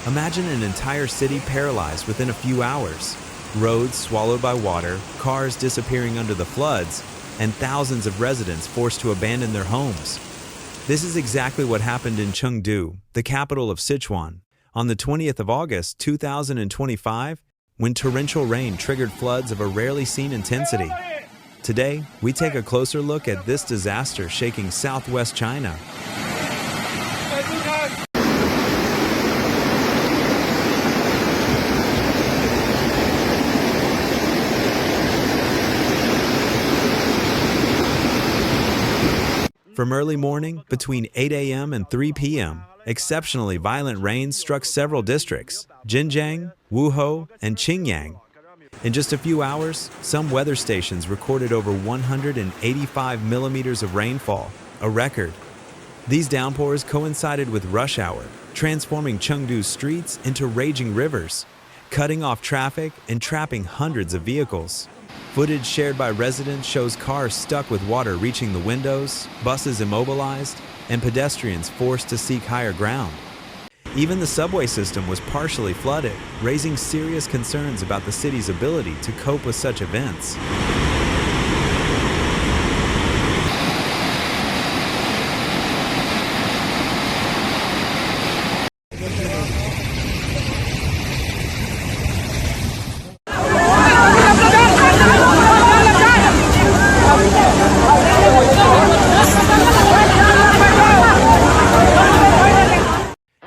Imagine an entire city paralyzed within a few hours. Roads swallowed by water, cars disappearing under the floods, and thousands of residents forced to abandon their homes. This is exactly what happened in Chengdu, the capital of Sichuan, on the 20th of August 2025, when torrential rain triggered floods of a rarely seen intensity. Today, we take a closer look at this disaster shaking southwest China. From early morning, between 8 a.m. and 3 p.m., exceptionally violent rains struck several districts, Jinjiang, Wuhou, and Qingyang. In just a few hours, some weather stations recorded over 185 millimeters of rainfall, a record. These downpours coincided with rush hour, transforming Chengdu's streets into raging rivers, cutting off traffic and trapping hundreds of vehicles. Footage shared by residents shows cars stuck with water reaching the windows, buses immobilized, and pedestrians forced to seek higher ground. Even the subway system was partially flooded, raising serious concerns about the city's ability to cope with such events.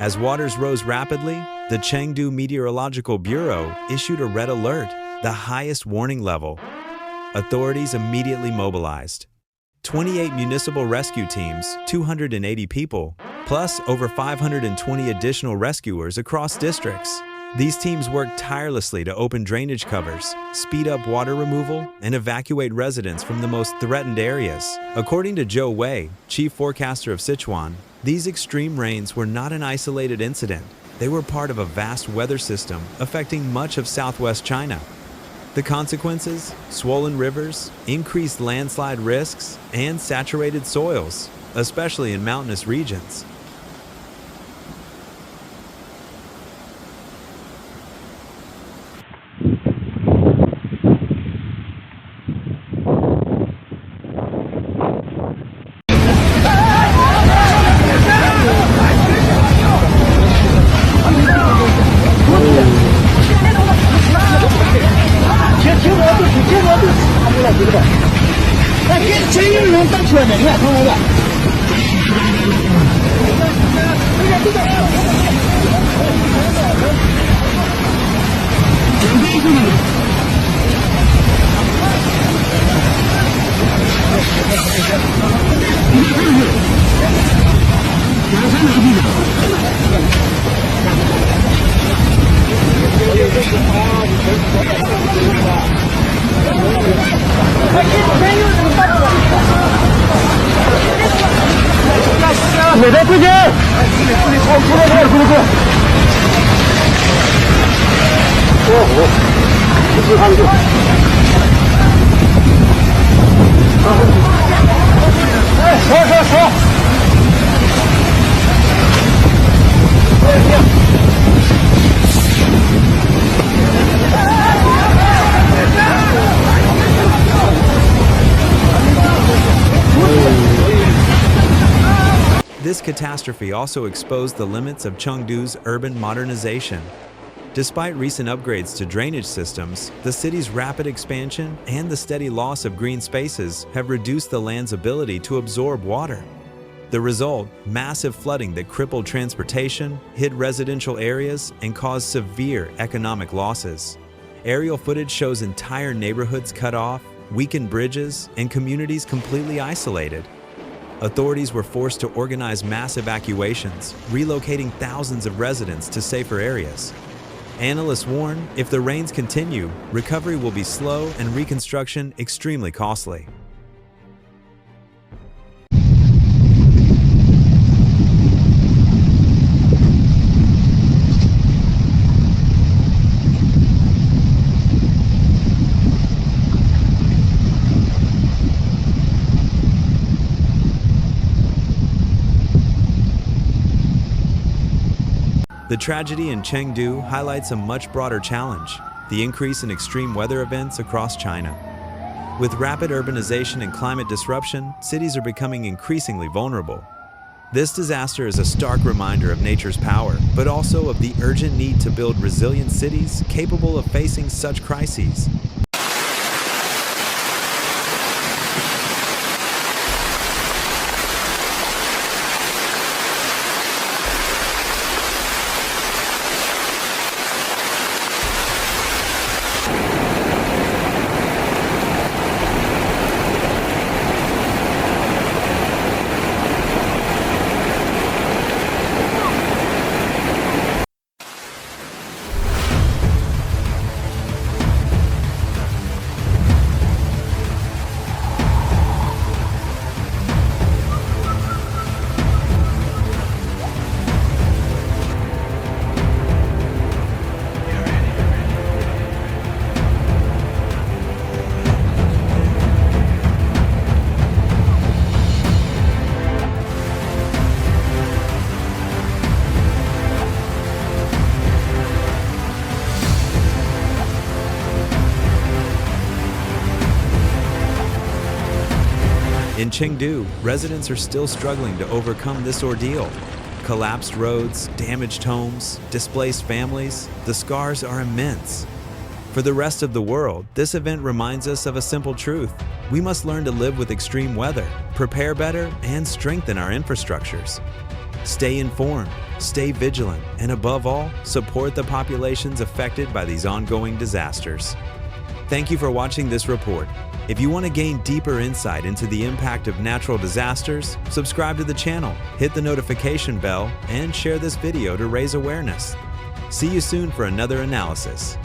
As waters rose rapidly, the Chengdu Meteorological Bureau issued a red alert, the highest warning level. Authorities immediately mobilized. 28 municipal rescue teams, 280 people, plus over 520 additional rescuers across districts. These teams worked tirelessly to open drainage covers, speed up water removal, and evacuate residents from the most threatened areas. According to Zhou Wei, chief forecaster of Sichuan, these extreme rains were not an isolated incident. They were part of a vast weather system affecting much of southwest China. The consequences? Swollen rivers, increased landslide risks, and saturated soils, especially in mountainous regions. This catastrophe also exposed the limits of Chengdu's urban modernization. Despite recent upgrades to drainage systems, the city's rapid expansion and the steady loss of green spaces have reduced the land's ability to absorb water. The result, massive flooding that crippled transportation, hit residential areas, and caused severe economic losses. Aerial footage shows entire neighborhoods cut off, weakened bridges, and communities completely isolated. Authorities were forced to organize mass evacuations, relocating thousands of residents to safer areas. Analysts warn, if the rains continue, recovery will be slow and reconstruction extremely costly. The tragedy in Chengdu highlights a much broader challenge: the increase in extreme weather events across China. With rapid urbanization and climate disruption, cities are becoming increasingly vulnerable. This disaster is a stark reminder of nature's power, but also of the urgent need to build resilient cities capable of facing such crises. In Chengdu, residents are still struggling to overcome this ordeal. Collapsed roads, damaged homes, displaced families, the scars are immense. For the rest of the world, this event reminds us of a simple truth: we must learn to live with extreme weather, prepare better, and strengthen our infrastructures. Stay informed, stay vigilant, and above all, support the populations affected by these ongoing disasters. Thank you for watching this report. If you want to gain deeper insight into the impact of natural disasters, subscribe to the channel, hit the notification bell, and share this video to raise awareness. See you soon for another analysis.